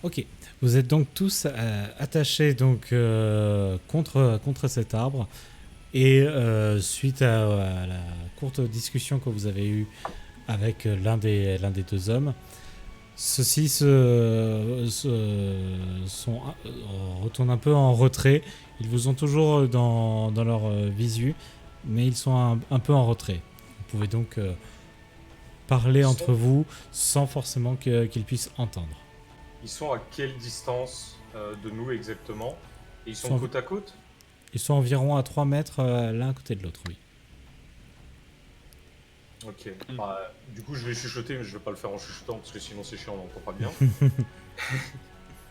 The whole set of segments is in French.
Ok, vous êtes donc tous attachés donc, contre cet arbre. Et suite à la courte discussion que vous avez eue avec l'un des deux hommes, ceux-ci retournent un peu en retrait. Ils vous ont toujours dans leur visu, mais ils sont un peu en retrait. Vous pouvez donc parler Ils entre sont, vous sans forcément qu'ils puissent entendre. ils sont à quelle distance de nous exactement? Et ils Ils sont sont, côte à côte? ils sont environ à 3 mètres l'un à côté de l'autre, oui. Ok. Bah, du coup, je vais chuchoter, mais je vais pas le faire en chuchotant parce que sinon c'est chiant, on n'entend pas bien.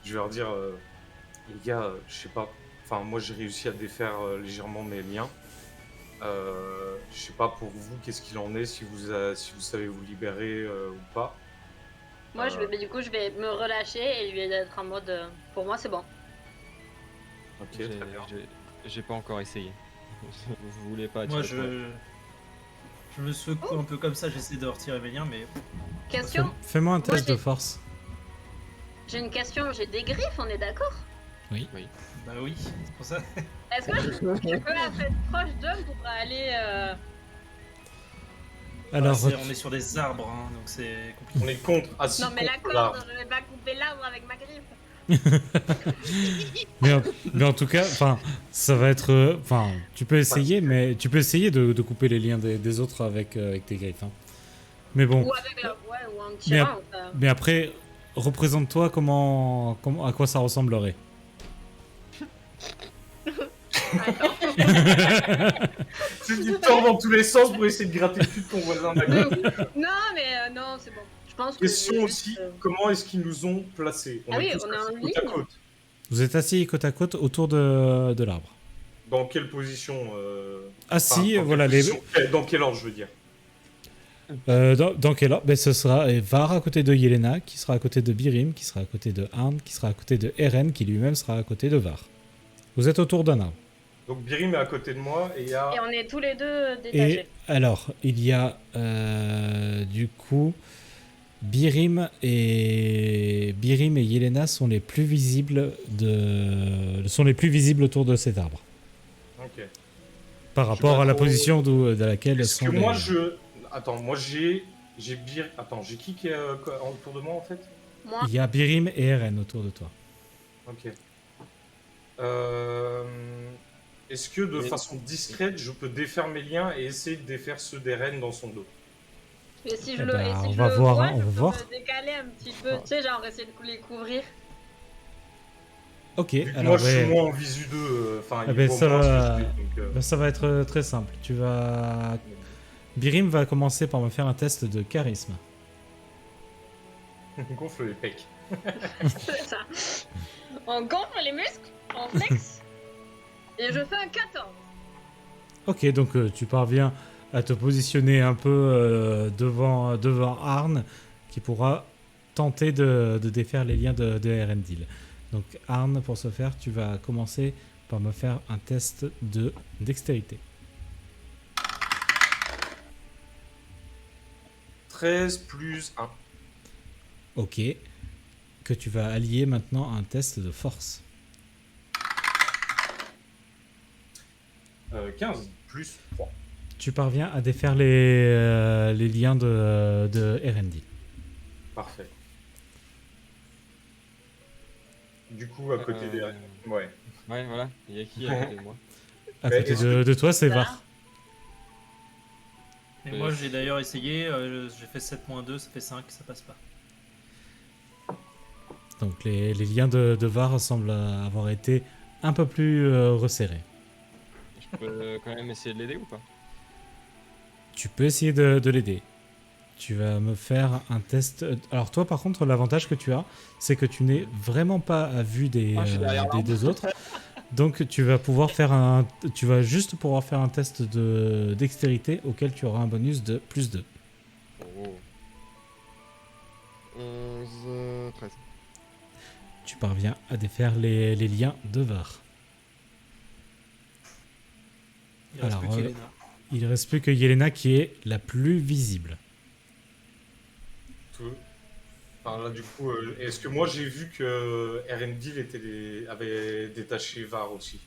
Je vais leur dire, les gars, je sais pas. Enfin, moi j'ai réussi à défaire légèrement mes liens. Je sais pas pour vous, qu'est-ce qu'il en est, si vous savez vous libérer ou pas. Moi, Euh, du coup, je vais me relâcher et lui être en mode. Pour moi, c'est bon. ok, très bien. J'ai pas encore essayé. Vous voulez pas Moi, attirer le problème. je me secoue un peu comme ça, j'essaie de retirer mes liens, mais Question. Fais-moi un Moi, test de force. J'ai une question. J'ai des griffes, on est d'accord? Oui. bah oui, c'est pour ça. Est-ce que je peux être proche d'eux pour aller. Alors, On est sur des arbres, hein, donc c'est compliqué. On est contre. Ah si, Non, mais la contre corde, l'arbre. je vais pas couper l'arbre avec ma griffe. mais en tout cas, enfin, ça va être, enfin, tu peux essayer, mais tu peux essayer de couper les liens des autres avec tes griffes. Hein. Mais bon, Ou avec la. Ouais, ou en mais, tirant. mais après, représente-toi à quoi ça ressemblerait. Attends. Tu dis tord dans tous les sens pour essayer de gratter le cul de ton voisin. D'accord. Non, mais non, c'est bon. Je pense que. Question je vais aussi, juste, comment est-ce qu'ils nous ont placés? Ah oui, tous on est en assis côte ligne. à côte. Vous êtes assis côte à côte autour de l'arbre. Dans quelle position Assis, dans voilà, quelle position, dans quel ordre, je veux dire? dans quel ordre? Ben, ce sera Var à côté de Yelena, qui sera à côté de Birim, qui sera à côté de Arn, qui sera à côté de Eren, qui lui-même sera à côté de Var. Vous êtes autour d'un arbre. Donc Birim est à côté de moi et il y a... Et on est tous les deux Et détachés. alors, il y a du coup Birim et Yelena sont les plus visibles autour de cet arbre Ok. par Je rapport vais à la trop- position de laquelle Est-ce sont que les... moi je... Attends, moi j'ai Bir... Attends, j'ai qui est autour de moi en fait? Moi, Il y a Birim et Eren autour de toi. Ok. Est-ce que de façon discrète, je peux défaire mes liens et essayer de défaire ceux d'Eren dans son dos? et si Eh je le, ben, et si on je va le voir, vois, hein, on je va peux voir. me décaler un petit peu. Tu sais, genre essayer de les couvrir. Ok, Vu que alors moi je suis ben, moins en visu d'eux, enfin ben, ils voient ça moins ce que va... je fais, donc, ben, ça va être très simple. Birim va commencer par me faire un test de charisme. gonfle les pecs. C'est ça. On gonfle les muscles, on flex. Et je fais un 14. Ok, donc tu parviens à te positionner un peu devant Arn, qui pourra tenter de défaire les liens de Erendil. Donc Arn, pour ce faire, tu vas commencer par me faire un test de dextérité. 13 plus 1. Ok, que tu vas allier maintenant à un test de force. 15 plus 3. Tu parviens à défaire les liens de Erendil. Parfait. Du coup, à côté des... Ouais. Ouais, voilà. Il y a qui à côté de moi? À Mais côté est-ce que- de toi, c'est Ça. Var. Et moi, j'ai d'ailleurs essayé, j'ai fait 7-2, ça fait 5, ça passe pas. Donc les liens de Var semblent avoir été un peu plus resserrés. Je peux quand même essayer de l'aider ou pas? Tu peux essayer de l'aider. Tu vas me faire un test. Alors toi par contre l'avantage que tu as c'est que tu n'es vraiment pas à vue des deux autres. Donc tu vas juste pouvoir faire un test de dextérité auquel tu auras un bonus de plus 2. Oh. 11, 13. Tu parviens à défaire les liens de Var. Il reste Alors, plus qu'Elena. Il ne reste plus que Yelena qui est la plus visible. Tout. Enfin, là, du coup, est-ce que moi j'ai vu que Erendil avait détaché Var aussi?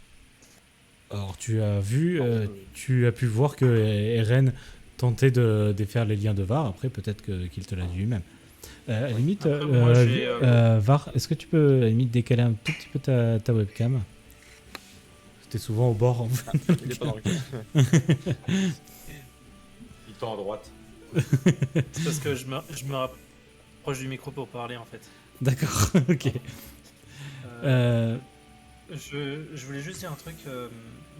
Alors, tu as pu voir que Eren tentait de défaire les liens de Var. Après, peut-être qu'il te l'a dit lui-même. À la limite, Après, moi, j'ai, Var, est-ce que tu peux à la limite décaler un tout petit peu ta webcam? T'es souvent au bord. En fait. Il est pas dans le cadre. Il tend à droite. C'est parce que je me rapproche du micro pour parler en fait. D'accord, ok. Euh, je voulais juste dire un truc.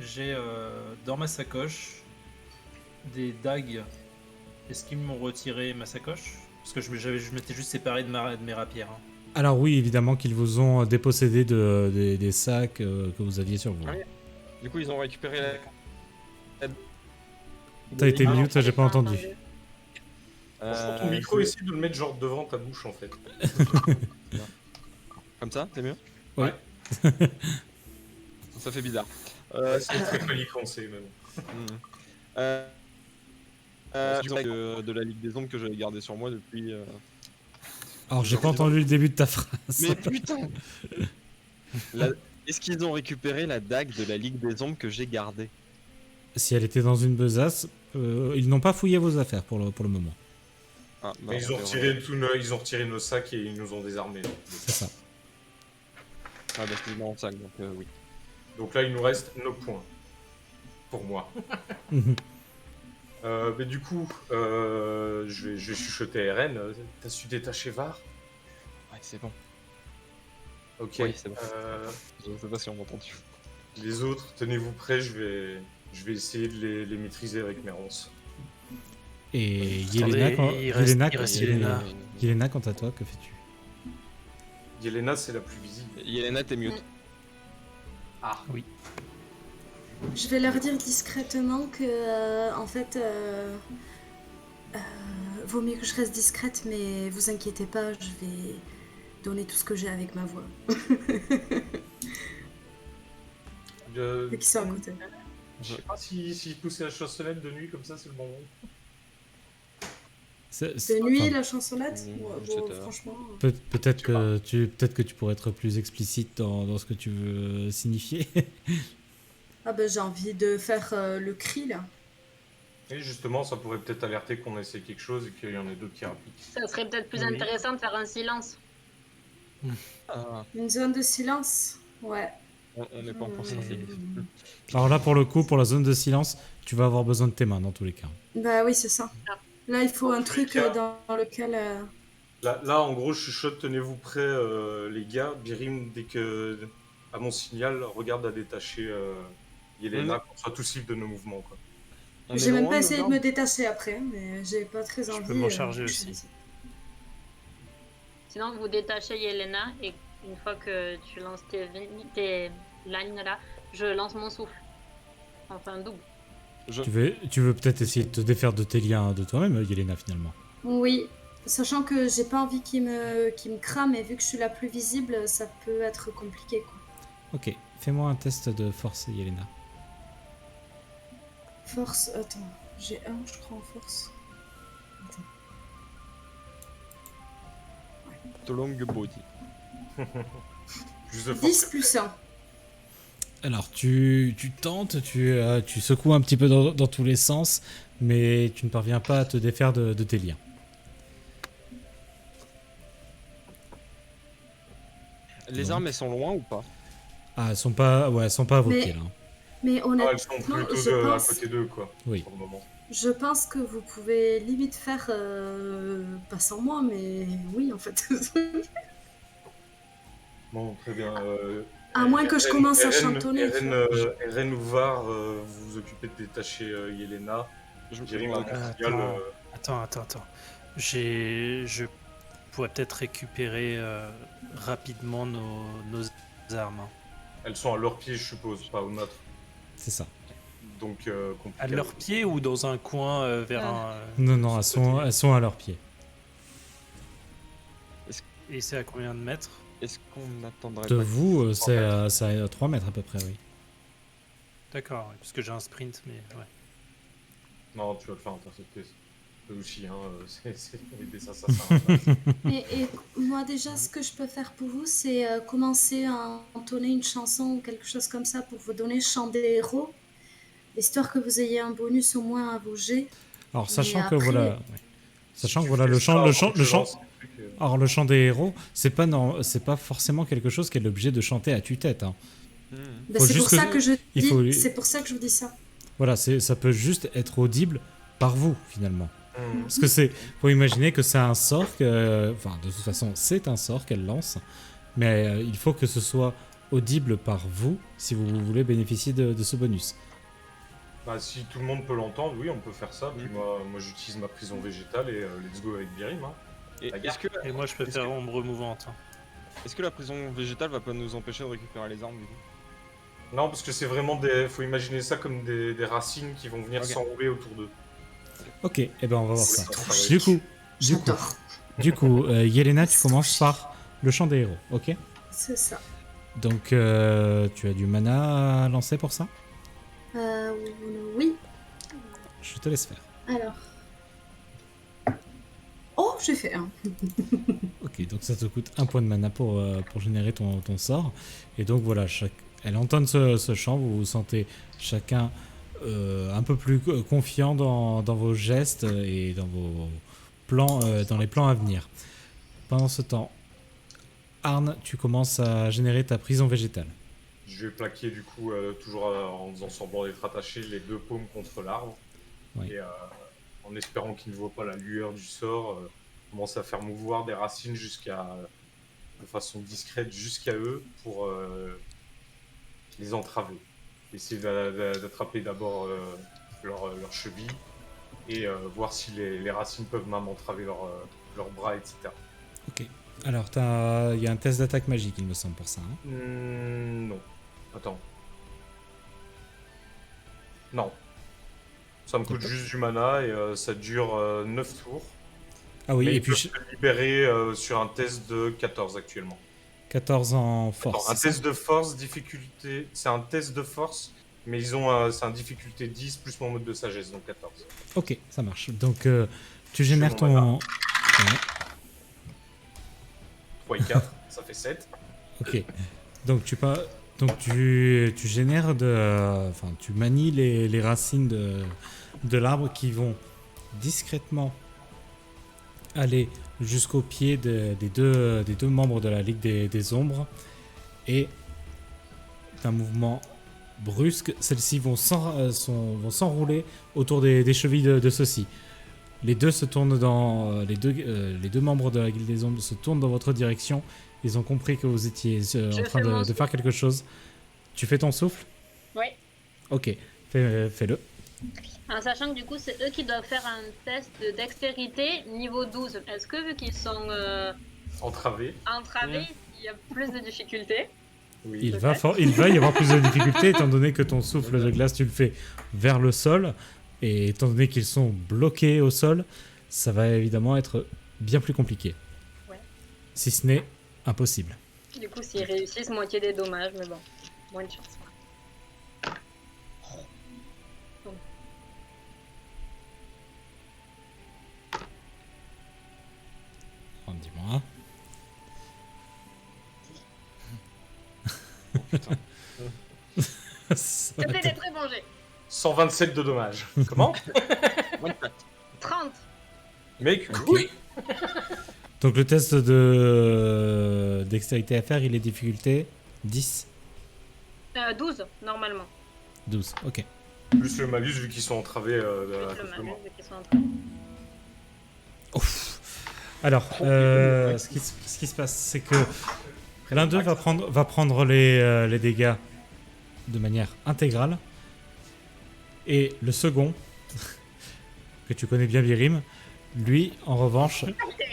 J'ai dans ma sacoche des dagues. Est-ce qu'ils m'ont retiré ma sacoche? Parce que je m'étais juste séparé de mes rapières. Hein. Alors oui, évidemment qu'ils vous ont dépossédé des sacs que vous aviez sur vous. Ah oui. Du coup, ils ont récupéré la. T'as été mute, j'ai pas entendu. Franchement, ton micro, essaie de le mettre genre devant ta bouche en fait. Comme ça, c'est mieux? Ouais. Ça fait bizarre. C'est très coliquencé même. De la Ligue des Ombres que j'avais gardé sur moi depuis. Alors j'ai pas entendu le début de ta phrase. Mais putain Est-ce qu'ils ont récupéré la dague de la Ligue des Ombres que j'ai gardée? Si elle était dans une besace, ils n'ont pas fouillé vos affaires pour le moment. Ah, non, Mais ils ont retiré nos sacs et ils nous ont désarmés. C'est ça. Ah bah c'est dans le sac, donc oui. Donc là, il nous reste 9 points. Pour moi. Mais du coup, je vais chuchoter à Eren. T'as su détacher Var? Ouais, c'est bon. Ok. Oui, c'est bon. Je sais pas si on m'a entendu. Les autres, tenez-vous prêts, je vais essayer de les maîtriser avec mes ronces. Et Attendez, il reste Yelena. Yelena, quant à toi, que fais-tu? Yelena, c'est la plus visible. Yelena, t'es mute. Ah. Oui. Je vais leur dire discrètement que, en fait, vaut mieux que je reste discrète, mais vous inquiétez pas, je vais donner tout ce que j'ai avec ma voix. Vu qu'ils sont à côté. Je sais pas si pousser la chansonnette de nuit comme ça, c'est le bon moment. De nuit, la chansonnette franchement... Peut-être que tu pourrais être plus explicite dans ce que tu veux signifier. Ah ben j'ai envie de faire le cri là. Et justement, ça pourrait peut-être alerter qu'on essaie quelque chose et qu'il y en ait d'autres qui rappliquent. Ça serait peut-être plus intéressant de faire un silence. Une zone de silence. Ouais. On n'est pas encore sorti. Alors là, pour le coup, pour la zone de silence, tu vas avoir besoin de tes mains dans tous les cas. Bah oui, c'est ça. Là, il faut un truc dans lequel... Là, en gros, je chuchote, tenez-vous prêts, les gars. Birim, dès que, à mon signal, regarde à détacher Yelena, qu'on soit tous libres de nos mouvements. Quoi. J'ai même pas essayé de me détacher après, mais j'ai pas très envie. Je peux m'en charger aussi. Sinon, vous détachez Yelena et une fois que tu lances tes lignes là, je lance mon souffle. Enfin, double. Tu veux peut-être essayer de te défaire de tes liens de toi-même, Yelena, finalement. Oui, sachant que j'ai pas envie qu'il me crame, et vu que je suis la plus visible, ça peut être compliqué, quoi. Ok, fais-moi un test de force, Yelena. Force, attends, j'ai 1, je crois, en force. Attends. The long body. 10 plus 1. Alors, tu tentes, tu secoues un petit peu dans tous les sens, mais tu ne parviens pas à te défaire de tes liens. Les armes, elles sont loin ou pas? Ah, elles sont pas à vos pieds, là. Mais honnêtement, elles sont plutôt à côté d'eux, quoi, oui. pour le moment. Je pense que vous pouvez limite faire, pas sans moi, mais oui, en fait. Bon, très bien. À moins que je commence à chantonner. Eren ou Var, vous vous occupez de détacher Yelena. Attends. Je pourrais peut-être récupérer rapidement nos armes. Hein. Elles sont à leurs pieds, je suppose, pas aux nôtres. C'est ça. Donc, compliqué. À leurs pieds ou dans un coin vers un... Non, elles sont à leurs pieds. Et c'est à combien de mètres? Est-ce qu'on attendrait De pas vous, c'est à 3 mètres à peu près, oui. D'accord, parce que j'ai un sprint, mais ouais. Non, tu vas te faire intercepter. eux aussi, hein, c'est des assassins. Et moi déjà, ce que je peux faire pour vous, c'est commencer à entonner une chanson ou quelque chose comme ça pour vous donner chant des héros, histoire que vous ayez un bonus au moins à vos jets. Alors, sachant Mais que après- voilà. Sachant Si que tu voilà, fais le ça chant, avant que je lance un truc, alors le chant des héros, c'est pas forcément quelque chose qui est l'objet de chanter à tue-tête. Hein. Ben, Faut c'est juste pour ça que- que je il dis, faut- c'est pour ça que je vous dis ça. Voilà, ça peut juste être audible par vous finalement. Hmm. Parce que faut imaginer que c'est un sort enfin, de toute façon, c'est un sort qu'elle lance, mais il faut que ce soit audible par vous si vous voulez bénéficier de ce bonus. Bah, si tout le monde peut l'entendre, oui, on peut faire ça. Puis moi j'utilise ma prison végétale et let's go avec Birim. Hein. Et La est-ce que, Et moi, je peux faire ombre mouvante. est-ce que la prison végétale va pas nous empêcher de récupérer les armes du coup? Non, parce que c'est vraiment faut imaginer ça comme des racines qui vont venir Ok. s'enrouler autour d'eux. Ok, et ben on va voir ça. Ouais. Du coup, Yelena, tu commences par le chant des héros, ok? C'est ça. Donc tu as du mana à lancer pour ça? Oui. Je te laisse faire. Alors. Oh, j'ai fait un. Ok, donc ça te coûte un point de mana pour générer ton sort. Et donc voilà, elle entonne ce chant, vous vous sentez chacun un peu plus confiant dans vos gestes et dans vos plans, dans les plans à venir. Pendant ce temps, Arne, tu commences à générer ta prison végétale. Je vais plaquer du coup, toujours en faisant semblant d'être attaché, les deux paumes contre l'arbre. Oui. Et en espérant qu'il ne voit pas la lueur du sort, commencer à faire mouvoir des racines de façon discrète jusqu'à eux pour les entraver. Essayer d'attraper d'abord leur cheville et voir si les racines peuvent même entraver leurs bras, etc. Ok. Alors, il y a un test d'attaque magique, il me semble, pour ça. Hein. Non. Attends. Non. Ça me coûte D'accord. juste du mana et ça dure 9 tours. Ah oui, Mais et ils puis peuvent se libérer sur un test de 14 actuellement. 14 en force. Attends, un test de force, difficulté. C'est un test de force, mais c'est un difficulté 10 plus mon mode de sagesse, donc 14. Ok, ça marche. Donc, tu génères mon ton... mana. Ouais. 3 et 4, ça fait 7. Ok. Donc tu génères enfin tu manies les racines de l'arbre qui vont discrètement aller jusqu'au pied des deux membres de la Ligue des Ombres et d'un mouvement brusque, celles-ci vont s'enrouler autour des chevilles de ceux-ci. Les deux se tournent les deux membres de la Guilde des Ombres se tournent dans votre direction. Ils ont compris que vous étiez en train de faire quelque chose. Tu fais ton souffle? Oui. Ok, fais-le. En sachant que du coup, c'est eux qui doivent faire un test de dextérité niveau 12. Est-ce que vu qu'ils sont Entravé. entravés, il y a plus de difficultés? Oui. Il va y avoir plus de difficultés étant donné que ton souffle de glace, tu le fais vers le sol. Et étant donné qu'ils sont bloqués au sol, ça va évidemment être bien plus compliqué. Ouais. Si ce n'est impossible. Du coup, s'ils réussissent, moitié des dommages, mais bon, moins de chance. Oh, dis-moi. Ça va C'était être- des très bons jets. 127 de dommages. Comment 30. Mec, Ok. oui. Donc le test de dextérité à faire, il est difficulté 10, 12, normalement. 12. Ok. Plus le malus vu qu'ils sont entravés Plus à le cause de malus, moi. vu qu'ils sont entravés. Alors, ce qui se passe, c'est que l'un d'eux va prendre les dégâts de manière intégrale. Et le second, que tu connais bien, Birim, lui, en revanche,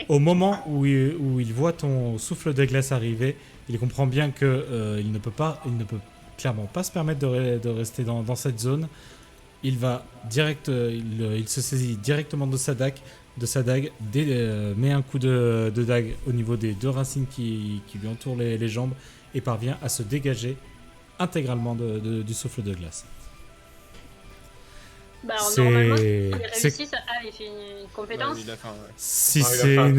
au moment où il voit ton souffle de glace arriver, il comprend bien que il ne peut clairement pas se permettre de rester dans cette zone. Il va il se saisit directement de sa dague, met un coup de dague au niveau des deux racines qui lui entourent les jambes et parvient à se dégager intégralement du souffle de glace. Bah, C'est- normalement, s'il c'est- réussit, il fait une compétence. il a fait un- Si Non, il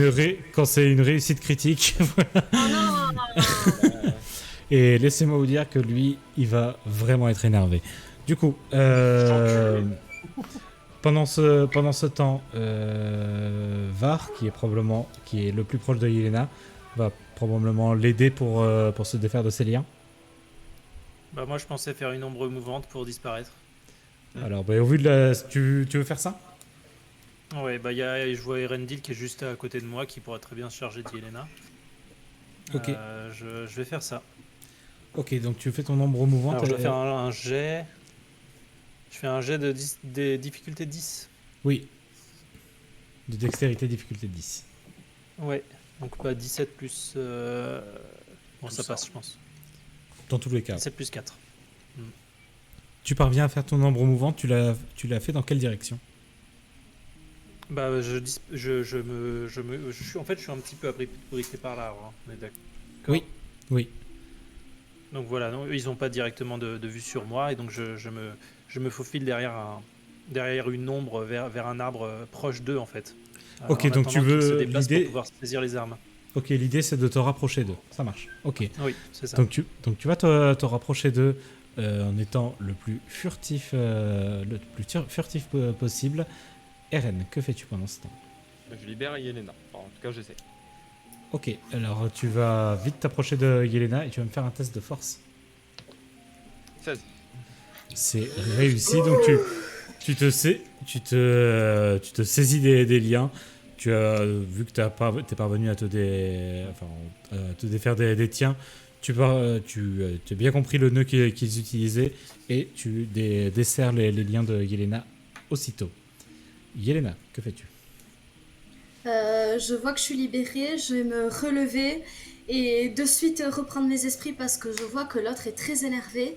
a c'est pas- quand c'est une réussite critique. Oh non Et laissez-moi vous dire que lui, il va vraiment être énervé. Du coup, pendant ce temps, Var, qui est le plus proche de Yelena, va probablement l'aider pour se défaire de ses liens. Bah, moi, je pensais faire une ombre mouvante pour disparaître. Alors, au vu de la... Tu veux faire ça? Ouais, bah, je vois Erendil qui est juste à côté de moi, qui pourrait très bien se charger de Yelena. Ok. Je vais faire ça. Ok, donc tu fais ton ombre mouvante. Alors, je vais faire un jet. Je fais un jet de difficulté 10. Oui. De dextérité, difficulté 10. Ouais, donc bah, 17 plus. Bon, ça passe, je pense. Dans tous les cas. 17 plus 4. Tu parviens à faire ton ombre mouvante, tu l'as fait dans quelle direction? Bah, en fait, je suis un petit peu abrité par l'arbre. Hein. On est d'accord. Oui. Donc voilà, non, eux, ils n'ont pas directement de vue sur moi, et donc je me faufile derrière une ombre vers un arbre proche d'eux, en fait. Ok, En donc tu attendant qu'ils se veux déplacent l'idée. pour pouvoir saisir les armes. Ok, l'idée c'est de te rapprocher d'eux. Ça marche. Ok. Oui, c'est ça. Donc tu vas te rapprocher d'eux en étant le plus furtif, possible. Eren, que fais-tu pendant ce temps? Je libère Yelena. Enfin, en tout cas, j'essaie. Ok, alors tu vas vite t'approcher de Yelena et tu vas me faire un test de force. 16. C'est réussi, donc tu te saisis des liens. Tu as vu que t'es parvenu à te défaire des tiens. Tu as bien compris le nœud qu'ils utilisaient et tu desserres les liens de Yelena aussitôt. Yelena, que fais-tu? Je vois que je suis libérée, je vais me relever et de suite reprendre mes esprits parce que je vois que l'autre est très énervé.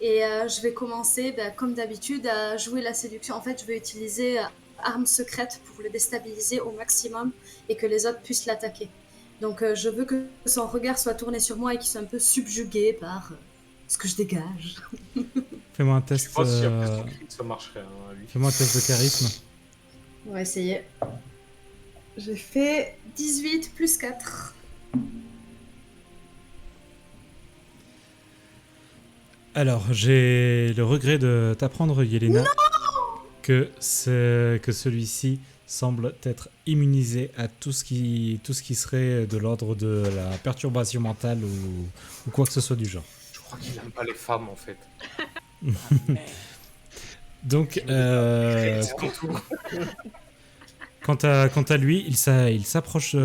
Et je vais commencer, comme d'habitude, à jouer la séduction. En fait, je vais utiliser arme secrète pour le déstabiliser au maximum et que les autres puissent l'attaquer. Donc je veux que son regard soit tourné sur moi et qu'il soit un peu subjugué par ce que je dégage. Fais-moi un Je test. sais pas si après son cri, ça marcherait, hein, à lui. Fais-moi un test de charisme. On va essayer. J'ai fait 18 plus 4. Alors, j'ai le regret de t'apprendre, Yelena, que celui-ci semble être immunisé à tout ce qui serait de l'ordre de la perturbation mentale ou quoi que ce soit du genre. Je crois qu'il aime pas les femmes, en fait. Donc, C'est tout. quant à lui, il s'approche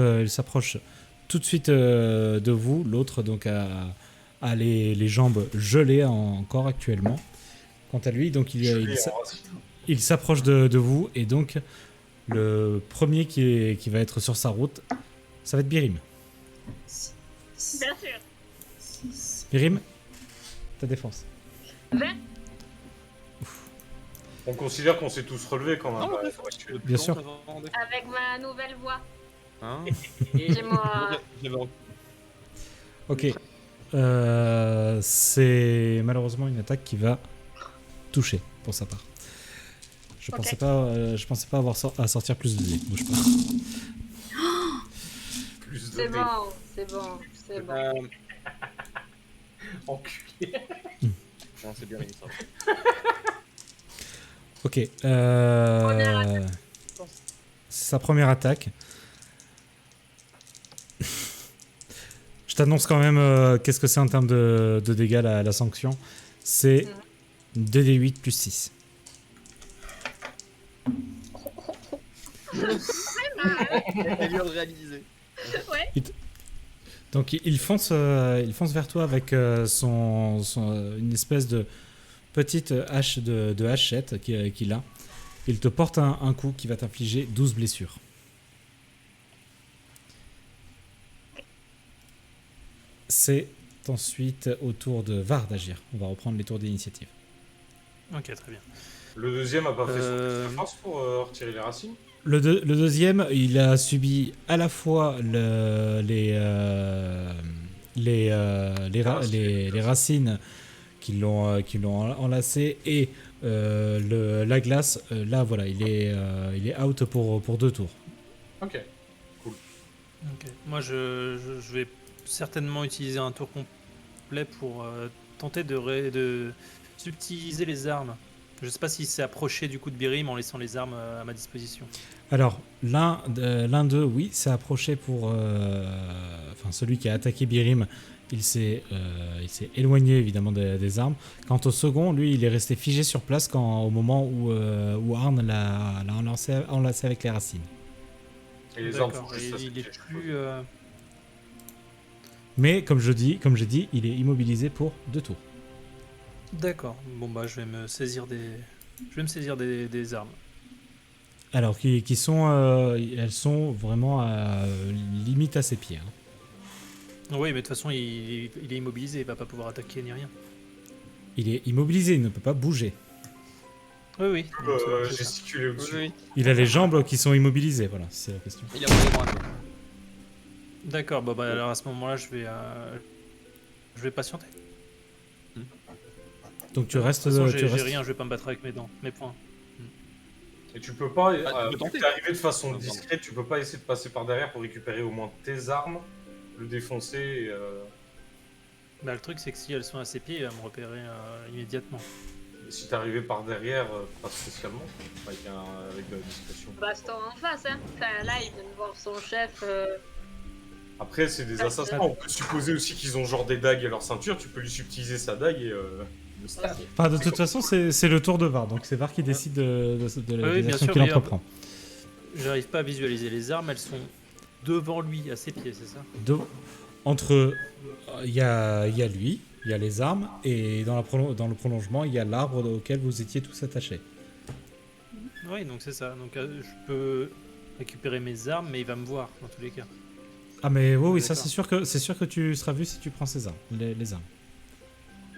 tout de suite de vous. L'autre donc a les jambes gelées encore actuellement. Quant à lui, donc il s'approche de vous et donc le premier qui va être sur sa route, ça va être Birim. Bien sûr. Birim, ta défense. 20. On considère qu'on s'est tous relevés quand même. Non, Ouais, mais faut assurer. Bien sûr. Avec ma nouvelle voix. Hein J'ai moi. J'avais- Ok. C'est malheureusement une attaque qui va toucher pour sa part. Je Ok. pensais pas avoir à sortir plus de dés. Bouge pas. Plus de C'est dés. bon, c'est bon, c'est bon. Enculé. Non, c'est bien ça. Ok. Première attaque. C'est sa première attaque. Je t'annonce quand même qu'est-ce que c'est en termes de dégâts la sanction. C'est 2d8 plus 6. Elle vient de réaliser. Ouais. Donc il fonce vers toi avec une espèce de petite hache de hachette qu'il a. Il te porte un coup qui va t'infliger 12 blessures. C'est ensuite au tour de Var d'agir. On va reprendre les tours d'initiative. Ok, très bien. Le deuxième a pas fait son Euh, test de force pour retirer les racines. Le deuxième, il a subi à la fois les racines qui l'ont enlacé et la glace, là voilà, il est out pour 2 tours. Ok. Ok. Moi, je vais certainement utiliser un tour complet pour tenter de subtiliser les armes. Je sais pas s'il s'est approché du coup de Birim en laissant les armes à ma disposition. Alors, l'un d'eux, oui, s'est approché pour... Enfin, celui qui a attaqué Birim, il s'est éloigné évidemment des armes. Quant au second, lui, il est resté figé sur place au moment où Arn l'a enlacé avec les racines. Et les armes D'accord. sont juste Il est associées, je plus. Mais comme j'ai dit, il est immobilisé pour 2 tours. D'accord. Bon bah je vais me saisir des armes. Alors, elles sont vraiment limite à ses pieds. Hein. Oui, mais de toute façon il est immobilisé, il va pas pouvoir attaquer ni rien. Il est immobilisé, il ne peut pas bouger. Oui. Donc, c'est ça. Gesticuler au-dessus. Oui, Il a les jambes qui sont immobilisées, voilà, c'est la question. il a pas les bras, quoi. D'accord. Bah alors à ce moment-là je vais patienter. Donc tu restes... De toute façon, tu j'ai restes- rien, je vais pas me battre avec mes poings. Et tu peux pas, tu peux tenter. t'es arrivé de façon Pardon. discrète, tu peux pas essayer de passer par derrière pour récupérer au moins tes armes, le défoncer et, Bah le truc c'est que si elles sont à ses pieds, il va me repérer immédiatement. et si t'es arrivé par derrière, pas spécialement, avec de la discrétion. Baston en face, hein. Enfin, là, il vient de voir son chef. Après, c'est des assassins, on peut supposer aussi qu'ils ont genre des dagues à leur ceinture, tu peux lui subtiliser sa dague et le stab. Enfin, de toute façon, c'est le tour de Var, donc c'est Var qui décide de Oui, des bien actions sûr, qu'il mais entreprend. J'arrive pas à visualiser les armes, elles sont devant lui, à ses pieds, c'est ça? Entre, il y a lui, il y a les armes, et dans le prolongement, il y a l'arbre auquel vous étiez tous attachés. Oui, donc c'est ça. Donc je peux récupérer mes armes, mais il va me voir dans tous les cas. Ah mais oui, ça D'accord. c'est sûr que tu seras vu si tu prends ces armes, les armes.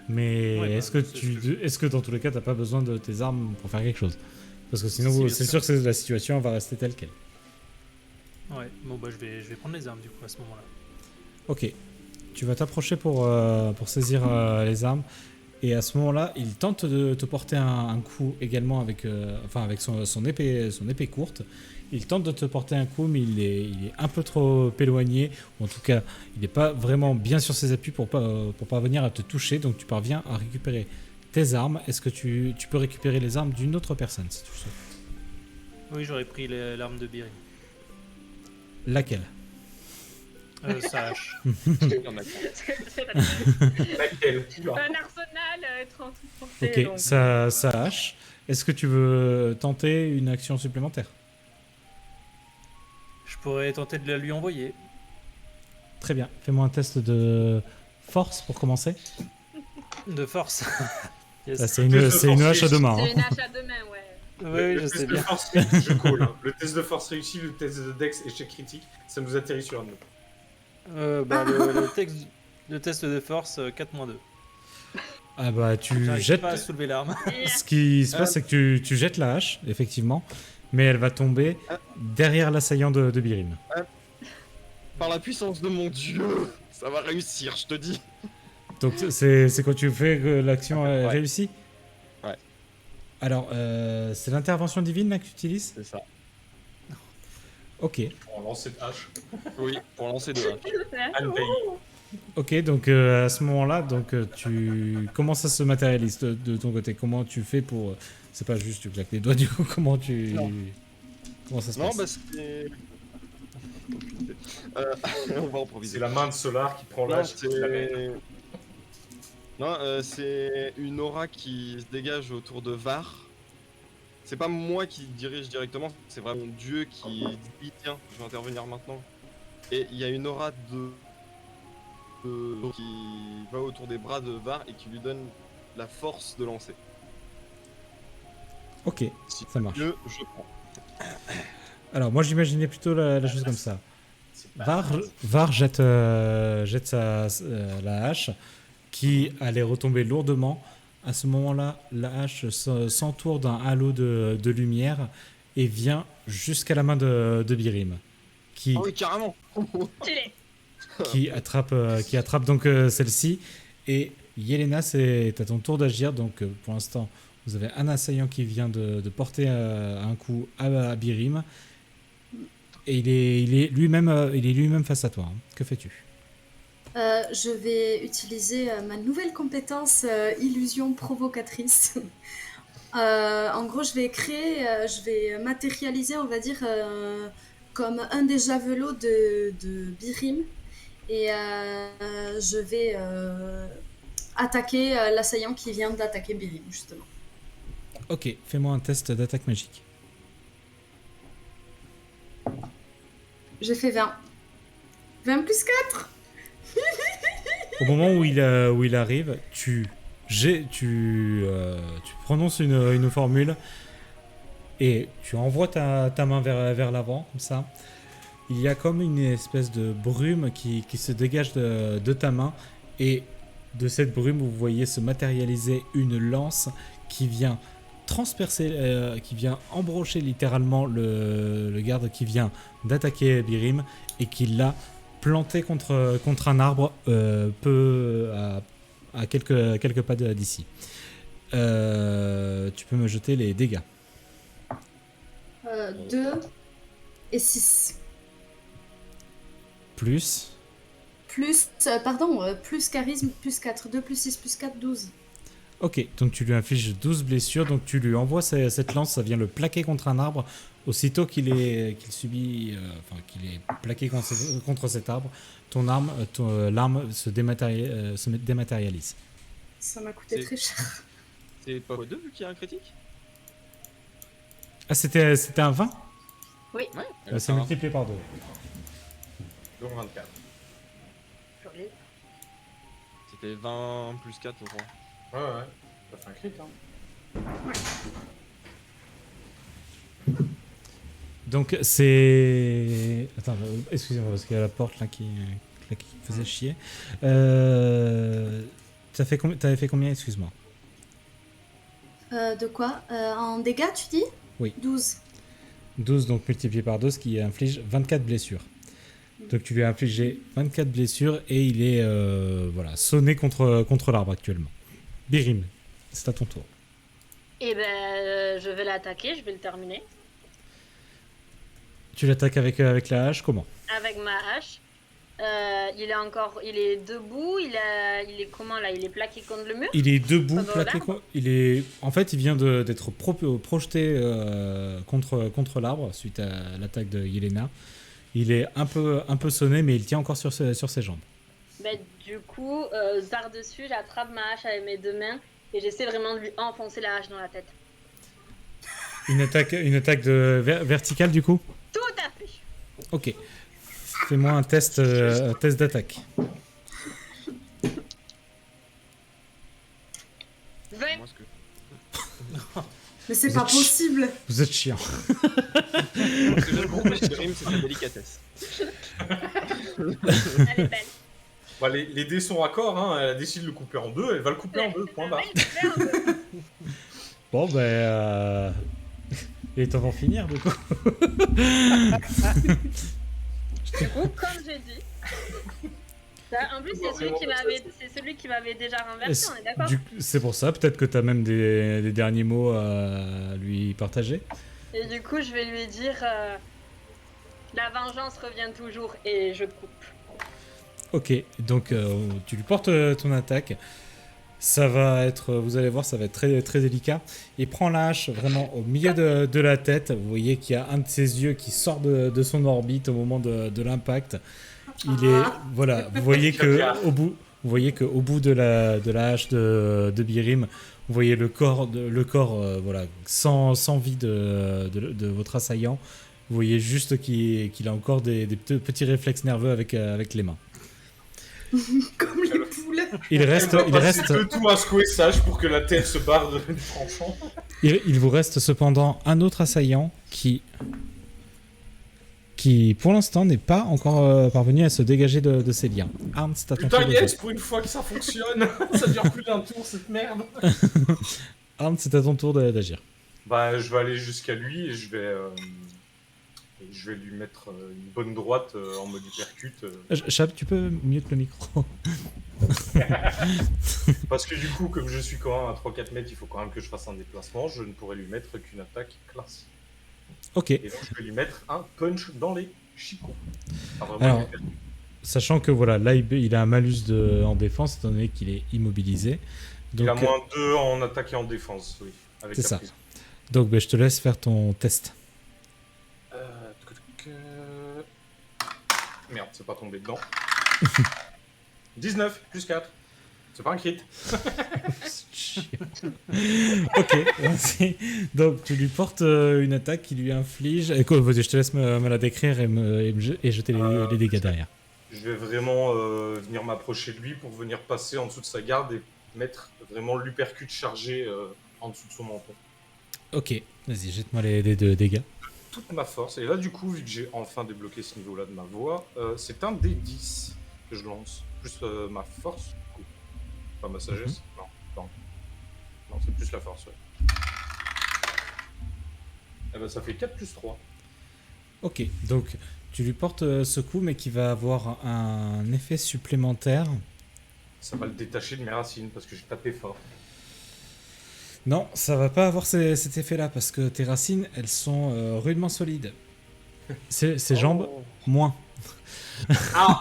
Mais Ouais, bah, est-ce que c'est est-ce que dans tous les cas t'as pas besoin de tes armes pour faire quelque chose? Parce que sinon Si, bien c'est sûr. sûr que la situation va rester telle quelle. Ouais, bon bah je vais prendre les armes du coup à ce moment-là. Ok, tu vas t'approcher pour saisir les armes. Et à ce moment-là, il tente de te porter un coup également avec son épée courte. Il tente de te porter un coup, mais il est un peu trop éloigné. Ou en tout cas, il n'est pas vraiment bien sur ses appuis pour parvenir à te toucher. Donc tu parviens à récupérer tes armes. Est-ce que tu peux récupérer les armes d'une autre personne si tu le souhaites? Oui, j'aurais pris l'arme de Birim. Laquelle? Sa hache. Il y en a. C'est Laquelle? Oula. un arsenal transporté. Ok, donc. ça hache. Est-ce que tu veux tenter une action supplémentaire? Je pourrais tenter de la lui envoyer. Très bien. Fais-moi un test de force pour commencer. De force. Yes. Ah, c'est une hache à deux mains. C'est Hein. une hache à deux mains, ouais. Oui, je Le sais test de bien. force réussi, je colle, hein. Le test de force réussi, le test de Dex échec critique, ça nous atterrit sur un autre. Le test de force 4-2. Ah bah tu J'arrive jettes. pas à soulever l'arme. Ce qui se passe, c'est que tu jettes la hache, effectivement, mais elle va tomber derrière l'assaillant de Birim. Par la puissance de mon dieu, ça va réussir, je te dis. Donc c'est quand tu fais que l'action est Ouais. réussie. Ouais. Alors c'est l'intervention divine là que tu utilises. C'est ça. Ok. Pour lancer de hache. Oui, pour lancer de hache. Anne-Veille. Ok, donc à ce moment-là, donc comment ça se matérialise de ton côté? Comment tu fais pour c'est pas juste tu claques les doigts du coup? Comment ça se Non, passe? bah c'est. On va improviser. C'est la main de Solar qui prend Non, l'âge et qui la met. c'est une aura qui se dégage autour de Var. C'est pas moi qui dirige directement, c'est vraiment Dieu qui dit tiens, je vais intervenir maintenant. Et il y a une aura qui va autour des bras de Var et qui lui donne la force de lancer. Ok, Si ça marche. Dieu, je prends. Alors moi j'imaginais plutôt la chose comme ça. C'est pas- Var jette la hache qui allait retomber lourdement. À ce moment-là, la hache s'entoure d'un halo de lumière et vient jusqu'à la main de Birim, qui, Ah oui, carrément. Stylé. qui attrape donc celle-ci. Et Yelena, c'est à ton tour d'agir. Donc pour l'instant, vous avez un assaillant qui vient de porter un coup à Birim. Et il est lui-même face à toi. Hein. Que fais-tu? Je vais utiliser ma nouvelle compétence illusion provocatrice. En gros, je vais matérialiser, on va dire, comme un des javelots de Birim. Et je vais attaquer l'assaillant qui vient d'attaquer Birim, justement. Ok, fais-moi un test d'attaque magique. J'ai fait 20. 20 plus 4. Au moment où il arrive, tu prononces une formule et tu envoies ta main vers l'avant, comme ça. Il y a comme une espèce de brume qui se dégage de ta main, et de cette brume, vous voyez se matérialiser une lance qui vient transpercer, qui vient embrocher littéralement le garde qui vient d'attaquer Birim, et qui l'a planté contre un arbre à quelques pas d'ici. Tu peux me jeter les dégâts. 2 et 6. Plus Plus charisme, plus 4. 2 plus 6 plus 4, 12. Ok, donc tu lui infliges 12 blessures, donc tu lui envoies cette lance, ça vient le plaquer contre un arbre. Aussitôt qu'il est plaqué contre cet arbre, l'arme se dématérialise. Ça m'a coûté très cher. C'est pas 2 vu qu'il y a un critique? Ah, c'était un 20? Oui. Ouais. C'est multiplié par 2. Donc 24. C'était 20 plus 4, je crois. Ouais. Ça fait un crit, hein. Donc c'est... Attends, excusez-moi, parce qu'il y a la porte là qui faisait chier. T'avais fait combien, excuse-moi? De quoi En dégâts, tu dis? Oui. 12. 12, donc multiplié par 2, ce qui inflige 24 blessures. Donc tu lui as infligé 24 blessures et il est sonné contre l'arbre actuellement. Birim, c'est à ton tour. Et je vais l'attaquer, je vais le terminer. Tu l'attaques avec la hache, comment? Avec ma hache. Il est debout, il est comment là? Il est plaqué contre le mur? Il est debout, plaqué En fait, il vient d'être projeté contre l'arbre suite à l'attaque de Yelena. Il est un peu sonné, mais il tient encore sur ses jambes. Du coup, par-dessus, j'attrape ma hache avec mes 2 mains et j'essaie vraiment de lui enfoncer la hache dans la tête. Une attaque verticale, du coup? Tout à fait. Ok. Fais-moi un test d'attaque. 20. Mais c'est pas possible. Vous êtes chiant. Ce que j'aime beaucoup chez Birim, c'est sa délicatesse. Elle est belle. Bah, les dés sont raccords, hein. Elle a décidé de le couper en 2, elle va le couper en 2, point barre. Bon, il est temps d'en finir, du coup. Du coup, comme j'ai dit. En plus, c'est celui qui m'avait déjà renversé, on est d'accord? C'est pour ça, peut-être que tu as même des derniers mots à lui partager. Et du coup, je vais lui dire la vengeance revient toujours et je coupe. Ok, donc tu lui portes ton attaque. Ça va être, vous allez voir, ça va être très, très délicat. Il prend la hache vraiment au milieu de la tête. Vous voyez qu'il y a un de ses yeux qui sort de son orbite au moment de l'impact. Il est, voilà, vous voyez qu'au bout de la hache de Birim, vous voyez le corps sans vie de votre assaillant. Vous voyez juste qu'il a encore des petits réflexes nerveux avec les mains. Comme les poules. Il reste le tout à secouer sage pour que la tête se barre du tranchant. Il vous reste cependant un autre assaillant qui pour l'instant n'est pas encore parvenu à se dégager de ses liens. Arms, c'est à ton tour. Putain, yes, pour une fois que ça fonctionne. Ça dure plus d'un tour, cette merde. Arms, c'est à ton tour d'agir. Bah, je vais aller jusqu'à lui et je vais lui mettre une bonne droite en mode hypercute. Chab, tu peux mute le micro. Parce que du coup, comme je suis quand même à 3-4 mètres, il faut quand même que je fasse un déplacement. Je ne pourrais lui mettre qu'une attaque classe. Ok. Et donc, je vais lui mettre un punch dans les chicots. Enfin, vraiment, Alors, sachant que voilà, là il a un malus en défense étant donné qu'il est immobilisé. Donc, il a moins 2 en attaque et en défense, oui. Avec c'est la ça. prise. Donc je te laisse faire ton test. Merde, c'est pas tombé dedans. 19 plus 4. C'est pas un crit. Ok, merci. Donc tu lui portes une attaque qui lui inflige. Écoute, vas-y, je te laisse me la décrire et jeter les dégâts derrière. Je vais vraiment venir m'approcher de lui pour venir passer en dessous de sa garde et mettre vraiment l'uppercut chargé en dessous de son menton. Ok, vas-y, jette-moi les deux dégâts. Toute ma force. Et là, du coup, vu que j'ai enfin débloqué ce niveau-là de ma voix, c'est un D10 que je lance. Plus ma force, du coup. Pas ma sagesse. Non, c'est plus la force, ouais. Eh ben, ça fait 4 plus 3. Ok, donc tu lui portes ce coup, mais qui va avoir un effet supplémentaire. Ça va le détacher de mes racines parce que j'ai tapé fort. Non, ça va pas avoir cet effet-là, parce que tes racines, elles sont rudement solides. Ses jambes, moins. Ah.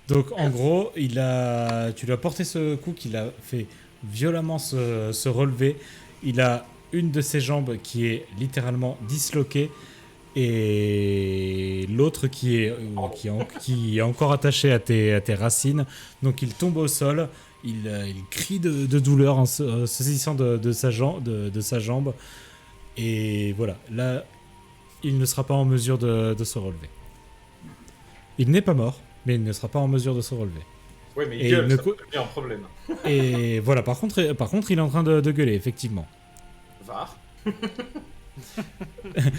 Donc en gros, tu lui as porté ce coup qui l'a fait violemment se relever. Il a une de ses jambes qui est littéralement disloquée et l'autre qui est encore attachée à tes racines. Donc il tombe au sol, il crie de douleur en se saisissant de sa jambe. Et voilà, là, il ne sera pas en mesure de se relever. Il n'est pas mort, mais il ne sera pas en mesure de se relever. Ouais, mais il gueule, ça peut devenir un problème. Et voilà, par contre, il est en train de gueuler, effectivement. Var.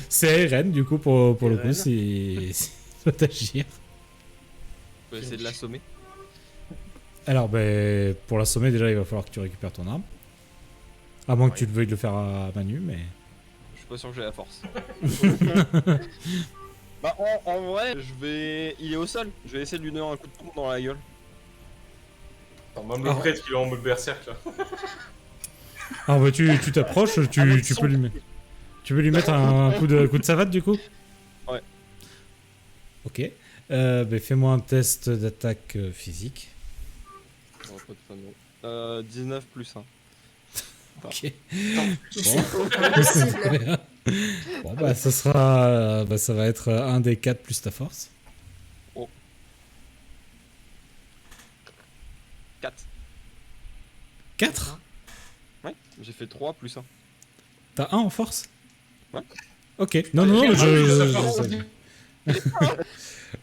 C'est Eren, du coup, pour le coup, s'il doit agir. On va essayer de l'assommer. Alors, pour l'assommer, déjà, il va falloir que tu récupères ton arme. À moins que tu veuilles le faire à main nue, mais... Je suis pas sûr que j'ai la force. Bah, en vrai, il est au sol. Je vais essayer de lui donner un coup de poing dans la gueule. Attends, même le prêtre, il est en mode berserk, là. Alors, tu t'approches, tu peux lui mettre un coup de savate, du coup? Ouais. Ok. Fais-moi un test d'attaque physique. Oh, pas de fanon. 19 plus 1. Ok. Possible. Bon, ça sera... ça va être un des 4 plus ta force. Oh. 4. 4? Ouais, j'ai fait 3 plus 1. T'as 1 en force? Ouais. Ok. Non,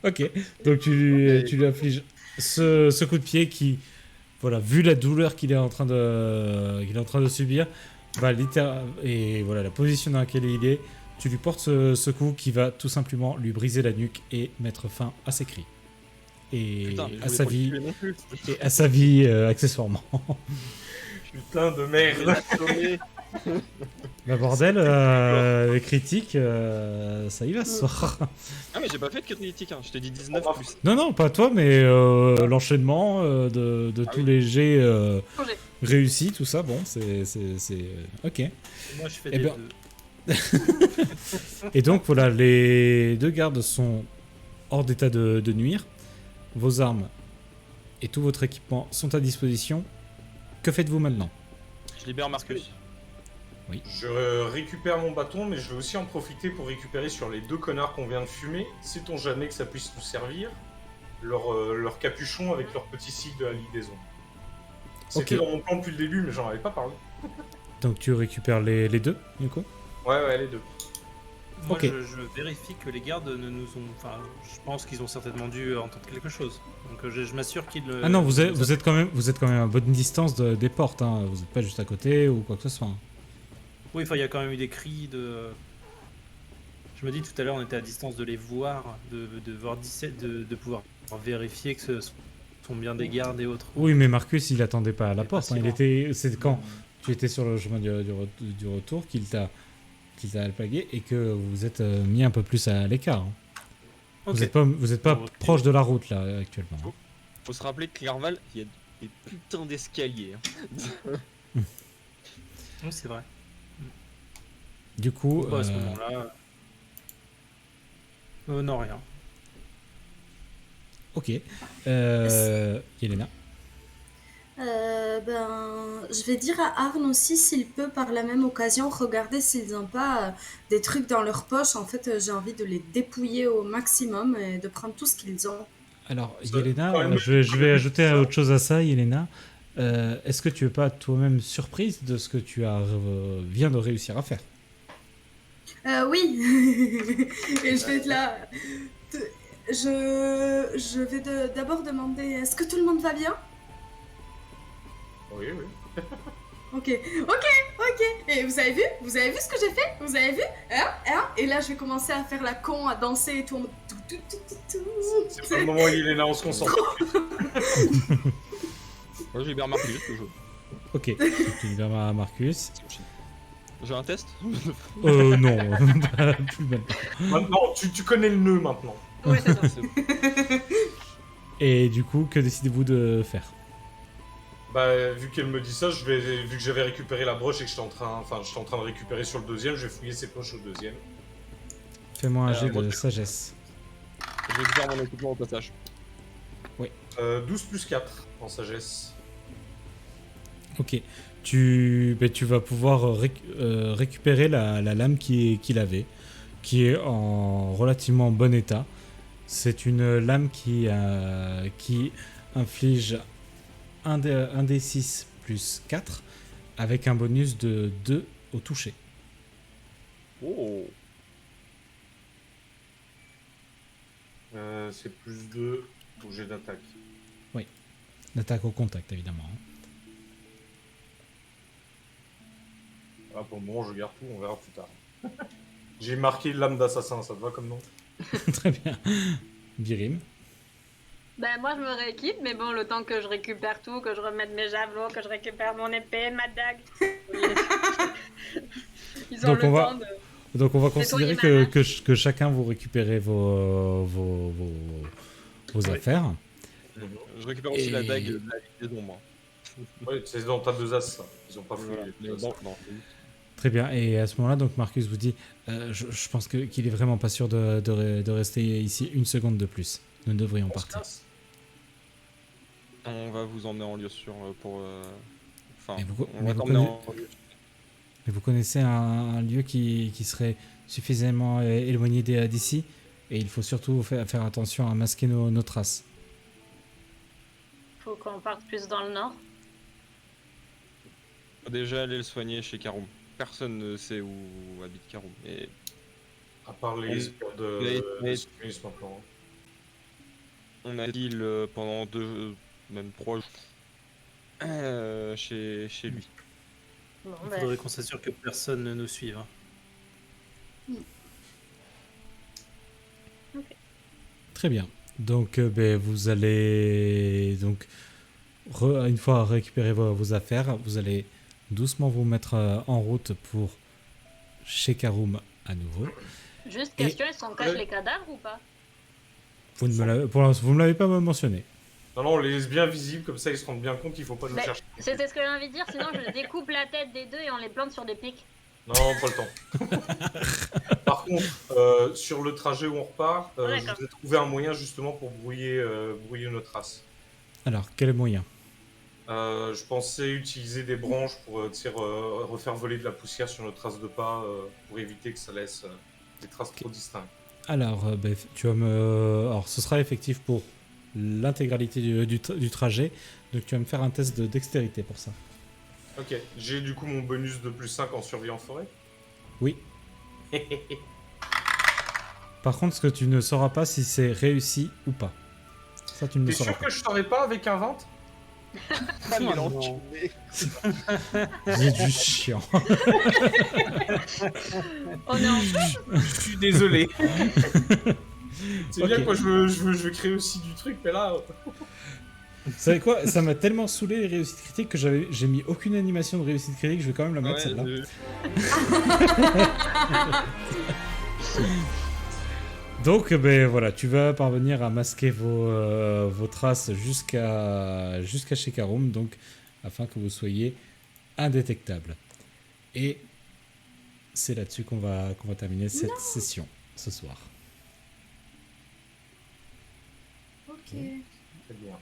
Ok. Donc tu lui infliges ce coup de pied qui... Voilà, vu la douleur qu'il est en train de subir, et voilà la position dans laquelle il est, tu lui portes ce coup qui va tout simplement lui briser la nuque et mettre fin à ses cris. Et à sa vie accessoirement. Putain de merde. Bah bordel, les critiques, ça y va ce soir. Ah mais j'ai pas fait de critique, hein. Je t'ai dit 19 plus. Non, pas toi, mais l'enchaînement de tous les jets réussis, tout ça, bon, c'est ok. Moi je fais des deux. Et donc voilà, les deux gardes sont hors d'état de nuire. Vos armes et tout votre équipement sont à disposition. Que faites-vous maintenant? Je libère Marcus. Je récupère mon bâton, mais je vais aussi en profiter pour récupérer sur les 2 connards qu'on vient de fumer, sait-on jamais que ça puisse nous servir, leur capuchon avec leur petit sigle de la Ligue des Ombres. C'était dans mon plan depuis le début, mais j'en avais pas parlé. Donc tu récupères les deux, du coup? Ouais, les 2. Moi Ok. je vérifie que les gardes ne nous ont... Enfin, je pense qu'ils ont certainement dû entendre quelque chose. Donc je m'assure qu'ils... Ah non, vous êtes quand même à bonne distance des portes, hein. Vous n'êtes pas juste à côté ou quoi que ce soit. Oui, enfin il y a quand même eu des cris de... Je me dis tout à l'heure on était à distance de les voir, de voir 17, de pouvoir vérifier que ce sont bien des gardes et autres. Oui, mais Marcus, il attendait pas à la porte. Hein. Passivement. C'est quand tu étais sur le chemin du retour qu'il t'a alpagué et que vous vous êtes mis un peu plus à l'écart. Hein. Ok. Vous êtes pas Ok. proche de la route là actuellement. Hein. Faut se rappeler que Clerval, il y a des putains d'escaliers. Hein. Oui, c'est vrai. Du coup, À ce moment-là. Non, rien. ok. Yelena. Je vais dire à Arne aussi s'il peut par la même occasion regarder s'ils n'ont pas des trucs dans leur poche. En fait, j'ai envie de les dépouiller au maximum et de prendre tout ce qu'ils ont. Alors, Ça, Yelena, quand même, je vais ajouter ça. autre chose à ça, Yelena. Est-ce que tu es pas toi-même surprise de ce que tu viens de réussir à faire? Oui. Et je vais être là. Je vais d'abord demander est-ce que tout le monde va bien? Oui. Ok. Et vous avez vu ce que j'ai fait? Vous avez vu? Et là, je vais commencer à faire la con, à danser et tout. C'est pas le moment où Yelena, on se concentre. Moi j'ai bien remarqué juste le jeu. Ok, tu libères Marcus. J'ai un test. Non, plus maintenant. Maintenant, tu connais le nœud maintenant. Ouais, c'est ça. Et du coup, que décidez-vous de faire? Bah, vu qu'elle me dit ça, vu que j'avais récupéré la broche et que j'étais en train de récupérer sur le deuxième, je vais fouiller ses poches au deuxième. Fais-moi un jet moi, de sagesse. Je récupère mon équipement au passage. 12 plus 4 en sagesse. Ok. Tu vas pouvoir récupérer la lame qu'il avait, qui est en relativement bon état. C'est une lame qui inflige 1 des 6 plus 4 avec un bonus de 2 au toucher. Oh. C'est plus 2 au jet d'attaque. L'attaque au contact, évidemment. Ah, pour le moment, je garde tout, on verra plus tard. J'ai marqué lame d'assassin, ça te va comme nom? Très bien. Birim. Ben moi je me rééquipe, mais bon, le temps que je récupère tout, que je remette mes javelots, que je récupère mon épée, ma dague. Ils ont Donc, le on va- temps de... Donc on va considérer Nettoyer ma que chacun vous récupérez vos affaires. Je récupère aussi la Et- dague de la Ligue des Ombres. Ouais, c'est dans ta 2 as, ça. Ils ont pas fouillé. Voilà. les deux as. Non. Très bien. Et à ce moment-là, donc Marcus vous dit, je pense qu'il est vraiment pas sûr de rester ici une seconde de plus. Nous devrions On se partir. casse. On va vous emmener en lieu sûr pour. Enfin, Mais vous- on mais va vous t'emmener en lieu. Et vous connaissez un lieu qui serait suffisamment éloigné d'ici. Et il faut surtout faire attention à masquer nos traces. Faut qu'on parte plus dans le nord. Déjà aller le soigner chez Karoum. Personne ne sait où habite Karoum. Et À part les escouades de Simus maintenant. on a dit pendant 2, même 3 jours chez lui. Bon, Il ben, faudrait qu'on s'assure que personne ne nous suive. Hein. Très bien. Donc vous allez donc une fois récupéré vos affaires, vous allez doucement vous mettre en route pour chez Karoum à nouveau. juste Et- question, est-ce qu'on cache les cadavres ou pas? Vous ne me l'avez pas mentionné. Non, on les laisse bien visibles, comme ça ils se rendent bien compte qu'il faut pas nous Ben, chercher. C'était ce que j'ai envie de dire, sinon je découpe la tête des deux et on les plante sur des pics. Non, pas le temps. Par contre, sur le trajet où on repart, je D'accord. vous ai trouvé un moyen justement pour brouiller nos traces. Alors, quel moyen? Je pensais utiliser des branches pour refaire voler de la poussière sur nos traces de pas pour éviter que ça laisse des traces trop distinctes. Alors, alors, ce sera effectif pour l'intégralité du trajet. Donc, tu vas me faire un test de dextérité pour ça. Ok, j'ai du coup mon bonus de plus 5 en survie en forêt. Oui. Par contre, ce que tu ne sauras pas si c'est réussi ou pas. Ça, tu ne le T'es sauras sûr pas. que je saurais pas avec un 20? Ah, mais non. l'enculé. Vous êtes juste chiant. On est en Je suis désolé. C'est bien Ok. quoi, je veux créer aussi du truc, mais là... Vous savez quoi? Ça m'a tellement saoulé les réussites critiques que j'ai mis aucune animation de réussite critique. Je vais quand même la mettre celle-là. Donc, ben, voilà, tu vas parvenir à masquer vos traces jusqu'à chez Karum, donc afin que vous soyez indétectable. Et c'est là-dessus qu'on va terminer cette session ce soir. Ok. Très bien.